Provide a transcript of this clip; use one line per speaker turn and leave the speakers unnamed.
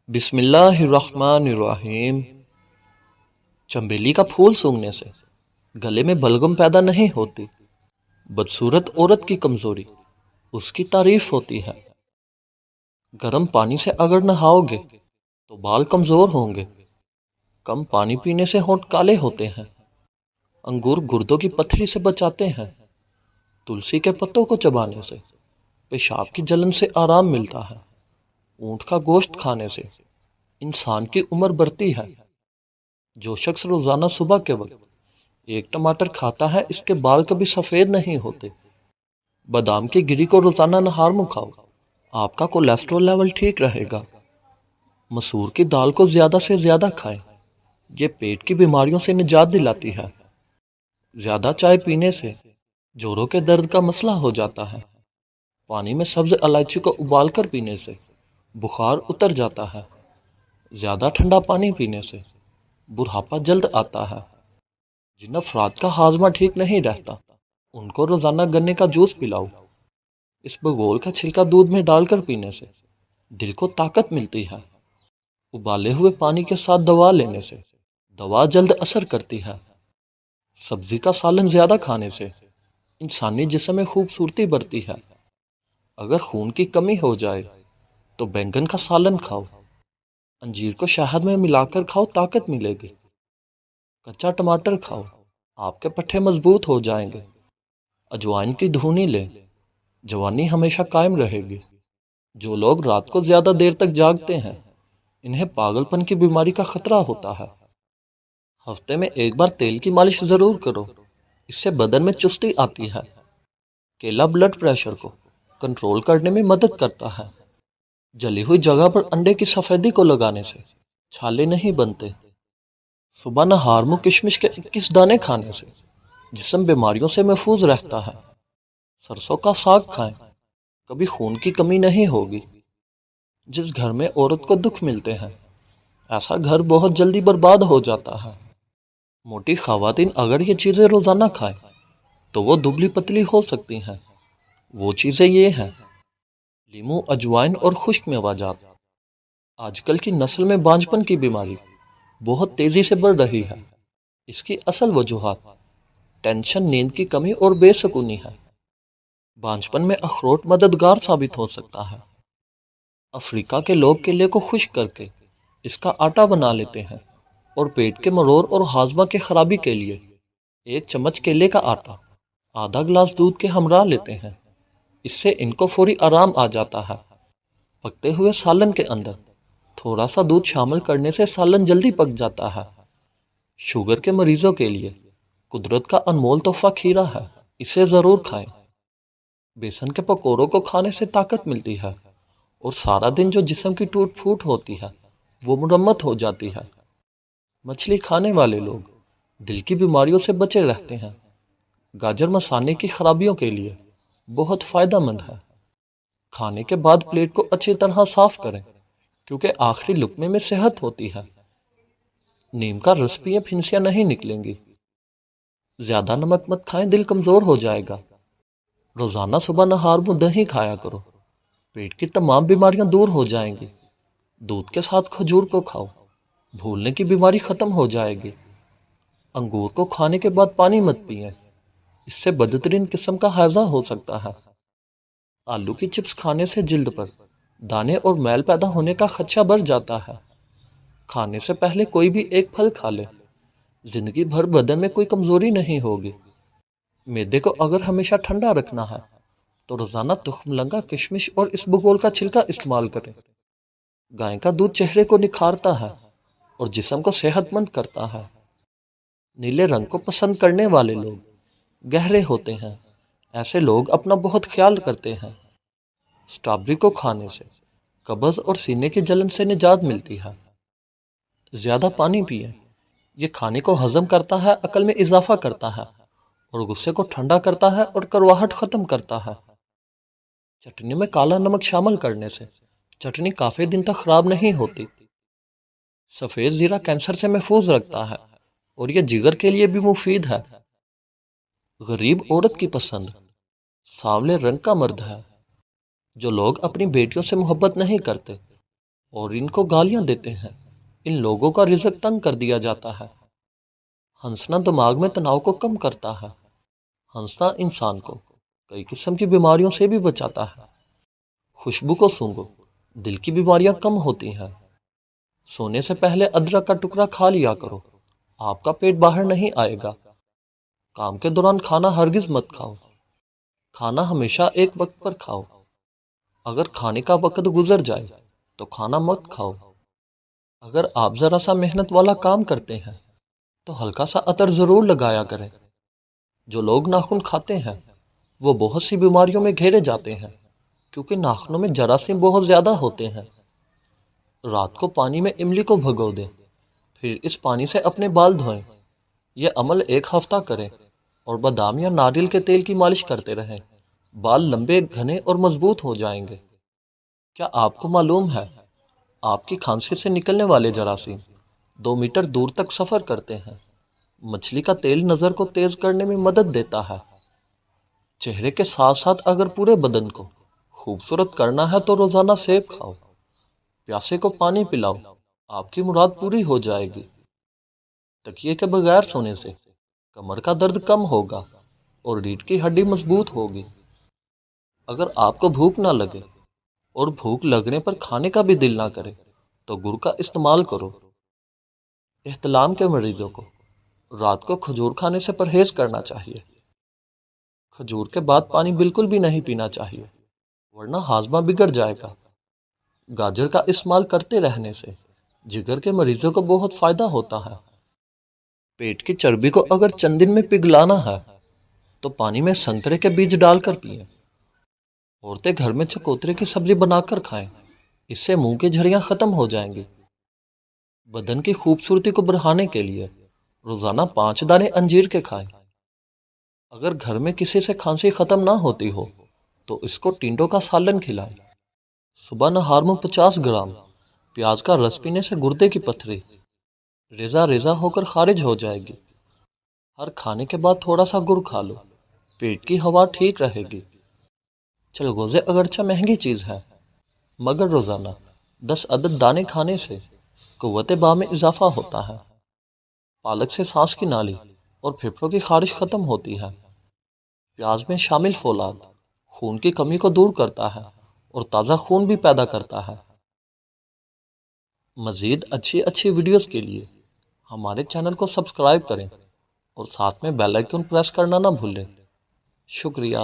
بسم اللہ الرحمن الرحیم۔ چنبیلی کا پھول سونگھنے سے گلے میں بلغم پیدا نہیں ہوتی۔ بدصورت عورت کی کمزوری اس کی تعریف ہوتی ہے۔ گرم پانی سے اگر نہاؤ گے تو بال کمزور ہوں گے۔ کم پانی پینے سے ہونٹ کالے ہوتے ہیں۔ انگور گردوں کی پتھری سے بچاتے ہیں۔ تلسی کے پتوں کو چبانے سے پیشاب کی جلن سے آرام ملتا ہے۔ اونٹ کا گوشت کھانے سے انسان کی عمر بڑھتی ہے۔ جو شخص روزانہ صبح کے وقت ایک ٹماٹر کھاتا ہے اس کے بال کبھی سفید نہیں ہوتے۔ بادام کی گری کو روزانہ نہار میں کھاؤ، آپ کا کولیسٹرول لیول ٹھیک رہے گا۔ مسور کی دال کو زیادہ سے زیادہ کھائیں، یہ پیٹ کی بیماریوں سے نجات دلاتی ہے۔ زیادہ چائے پینے سے جوڑوں کے درد کا مسئلہ ہو جاتا ہے۔ پانی میں سبز الائچی کو ابال کر پینے سے بخار اتر جاتا ہے۔ زیادہ ٹھنڈا پانی پینے سے بڑھاپا جلد آتا ہے۔ جن افراد کا ہاضمہ ٹھیک نہیں رہتا ان کو روزانہ گنے کا جوس پلاؤ۔ اس بگول کا چھلکا دودھ میں ڈال کر پینے سے دل کو طاقت ملتی ہے۔ ابالے ہوئے پانی کے ساتھ دوا لینے سے دوا جلد اثر کرتی ہے۔ سبزی کا سالن زیادہ کھانے سے انسانی جسم میں خوبصورتی بڑھتی ہے۔ اگر خون کی کمی ہو جائے تو بینگن کا سالن کھاؤ۔ انجیر کو شہد میں ملا کر کھاؤ، طاقت ملے گی۔ کچا ٹماٹر کھاؤ، آپ کے پٹھے مضبوط ہو جائیں گے۔ اجوائن کی دھونی لیں، جوانی ہمیشہ قائم رہے گی۔ جو لوگ رات کو زیادہ دیر تک جاگتے ہیں انہیں پاگل پن کی بیماری کا خطرہ ہوتا ہے۔ ہفتے میں ایک بار تیل کی مالش ضرور کرو، اس سے بدن میں چستی آتی ہے۔ کیلا بلڈ پریشر کو کنٹرول کرنے میں مدد کرتا ہے۔ جلی ہوئی جگہ پر انڈے کی سفیدی کو لگانے سے چھالے نہیں بنتے۔ صبح نہار میں کشمش کے 21 دانے کھانے سے جسم بیماریوں سے محفوظ رہتا ہے۔ سرسوں کا ساگ کھائیں، کبھی خون کی کمی نہیں ہوگی۔ جس گھر میں عورت کو دکھ ملتے ہیں ایسا گھر بہت جلدی برباد ہو جاتا ہے۔ موٹی خواتین اگر یہ چیزیں روزانہ کھائیں تو وہ دبلی پتلی ہو سکتی ہیں۔ وہ چیزیں یہ ہیں: لیموں، اجوائن اور خشک میوہ۔ آج کل کی نسل میں بانجھپن کی بیماری بہت تیزی سے بڑھ رہی ہے۔ اس کی اصل وجوہات ٹینشن، نیند کی کمی اور بے سکونی ہے۔ بانجھپن میں اخروٹ مددگار ثابت ہو سکتا ہے۔ افریقہ کے لوگ کیلے کو خشک کر کے اس کا آٹا بنا لیتے ہیں اور پیٹ کے مرور اور ہاضمہ کے خرابی کے لیے 1 چمچ کیلے کا آٹا آدھا گلاس دودھ کے ہمراہ لیتے ہیں۔ اس سے ان کو فوری آرام آ جاتا ہے۔ پکتے ہوئے سالن کے اندر تھوڑا سا دودھ شامل کرنے سے سالن جلدی پک جاتا ہے۔ شوگر کے مریضوں کے لیے قدرت کا انمول تحفہ کھیرا ہے، اسے ضرور کھائیں۔ بیسن کے پکوڑوں کو کھانے سے طاقت ملتی ہے اور سارا دن جو جسم کی ٹوٹ پھوٹ ہوتی ہے وہ مرمت ہو جاتی ہے۔ مچھلی کھانے والے لوگ دل کی بیماریوں سے بچے رہتے ہیں۔ گاجر مثانے کی خرابیوں کے لیے بہت فائدہ مند ہے۔ کھانے کے بعد پلیٹ کو اچھی طرح صاف کریں کیونکہ آخری لقمے میں صحت ہوتی ہے۔ نیم کا رس پیئیں، پھنسیاں نہیں نکلیں گی۔ زیادہ نمک مت کھائیں، دل کمزور ہو جائے گا۔ روزانہ صبح نہار میں دہی کھایا کرو، پیٹ کی تمام بیماریاں دور ہو جائیں گی۔ دودھ کے ساتھ کھجور کو کھاؤ، بھولنے کی بیماری ختم ہو جائے گی۔ انگور کو کھانے کے بعد پانی مت پئیں، اس سے بدترین قسم کا ہیضہ ہو سکتا ہے۔ آلو کی چپس کھانے سے جلد پر دانے اور میل پیدا ہونے کا خدشہ بڑھ جاتا ہے۔ کھانے سے پہلے کوئی بھی ایک پھل کھا لے، زندگی بھر بدن میں کوئی کمزوری نہیں ہوگی۔ معدے کو اگر ہمیشہ ٹھنڈا رکھنا ہے تو روزانہ تخم لنگا، کشمش اور اسبگول کا چھلکا استعمال کریں۔ گائے کا دودھ چہرے کو نکھارتا ہے اور جسم کو صحت مند کرتا ہے۔ نیلے رنگ کو پسند کرنے والے لوگ گہرے ہوتے ہیں، ایسے لوگ اپنا بہت خیال کرتے ہیں۔ سٹرابیری کو کھانے سے قبض اور سینے کی جلن سے نجات ملتی ہے۔ زیادہ پانی پئیں، یہ کھانے کو ہضم کرتا ہے، عقل میں اضافہ کرتا ہے اور غصے کو ٹھنڈا کرتا ہے اور کرواہٹ ختم کرتا ہے۔ چٹنی میں کالا نمک شامل کرنے سے چٹنی کافی دن تک خراب نہیں ہوتی۔ سفید زیرہ کینسر سے محفوظ رکھتا ہے اور یہ جگر کے لیے بھی مفید ہے۔ غریب عورت کی پسند سانولے رنگ کا مرد ہے۔ جو لوگ اپنی بیٹیوں سے محبت نہیں کرتے اور ان کو گالیاں دیتے ہیں۔ ان لوگوں کا رزق تنگ کر دیا جاتا ہے۔ ہنسنا دماغ میں تناؤ کو کم کرتا ہے۔ ہنسنا انسان کو کئی قسم کی بیماریوں سے بھی بچاتا ہے۔ خوشبو کو سونگھو، دل کی بیماریاں کم ہوتی ہیں۔ سونے سے پہلے ادرک کا ٹکڑا کھا لیا کرو، آپ کا پیٹ باہر نہیں آئے گا۔ کام کے دوران کھانا ہرگز مت کھاؤ۔ کھانا ہمیشہ ایک وقت پر کھاؤ۔ اگر کھانے کا وقت گزر جائے تو کھانا مت کھاؤ۔ اگر آپ ذرا سا محنت والا کام کرتے ہیں تو ہلکا سا عطر ضرور لگایا کریں۔ جو لوگ ناخن کھاتے ہیں وہ بہت سی بیماریوں میں گھیرے جاتے ہیں، کیونکہ ناخنوں میں جراثیم بہت زیادہ ہوتے ہیں۔ رات کو پانی میں املی کو بھگو دیں، پھر اس پانی سے اپنے بال دھوئیں۔ یہ عمل 1 ہفتہ کریں اور بادام یا ناریل کے تیل کی مالش کرتے رہیں۔ بال لمبے، گھنے اور مضبوط ہو جائیں گے۔ کیا آپ کو معلوم ہے آپ کی کھانسی سے نکلنے والے جراثیم 2 میٹر دور تک سفر کرتے ہیں؟ مچھلی کا تیل نظر کو تیز کرنے میں مدد دیتا ہے۔ چہرے کے ساتھ ساتھ اگر پورے بدن کو خوبصورت کرنا ہے تو روزانہ سیب کھاؤ، پیاسے کو پانی پلاؤ، آپ کی مراد پوری ہو جائے گی۔ تکیے کے بغیر سونے سے کمر کا درد کم ہوگا اور ریڑھ کی ہڈی مضبوط ہوگی۔ اگر آپ کو بھوک نہ لگے اور بھوک لگنے پر کھانے کا بھی دل نہ کرے تو گڑ کا استعمال کرو۔ احتلام کے مریضوں کو رات کو کھجور کھانے سے پرہیز کرنا چاہیے۔ کھجور کے بعد پانی بالکل بھی نہیں پینا چاہیے، ورنہ ہاضمہ بگڑ جائے گا۔ گاجر کا استعمال کرتے رہنے سے جگر کے مریضوں کو بہت فائدہ ہوتا ہے۔ پیٹ کی چربی کو اگر چند دن میں پگھلانا ہے تو پانی میں سنترے کے بیج ڈال کر پئیں۔ عورتیں گھر میں چکوترے کی سبزی بنا کر کھائیں، اس سے منہ کی جھڑیاں ختم ہو جائیں گی۔ بدن کی خوبصورتی کو بڑھانے کے لیے روزانہ 5 دانے انجیر کے کھائیں۔ اگر گھر میں کسی سے کھانسی ختم نہ ہوتی ہو تو اس کو ٹینڈوں کا سالن کھلائیں۔ صبح نہار میں 50 گرام پیاز کا رس پینے سے گردے کی پتھری ریزہ ریزہ ہو کر خارج ہو جائے گی۔ ہر کھانے کے بعد تھوڑا سا گڑ کھا لو، پیٹ کی ہوا ٹھیک رہے گی۔ چلغوزے اگرچہ مہنگی چیز ہے، مگر روزانہ 10 عدد دانے کھانے سے قوت باہ میں اضافہ ہوتا ہے۔ پالک سے سانس کی نالی اور پھیپھڑوں کی خارش ختم ہوتی ہے۔ پیاز میں شامل فولاد خون کی کمی کو دور کرتا ہے اور تازہ خون بھی پیدا کرتا ہے۔ مزید اچھی ویڈیوز کے لیے ہمارے چینل کو سبسکرائب کریں اور ساتھ میں بیل آئیکن پریس کرنا نہ بھولیں۔ شکریہ۔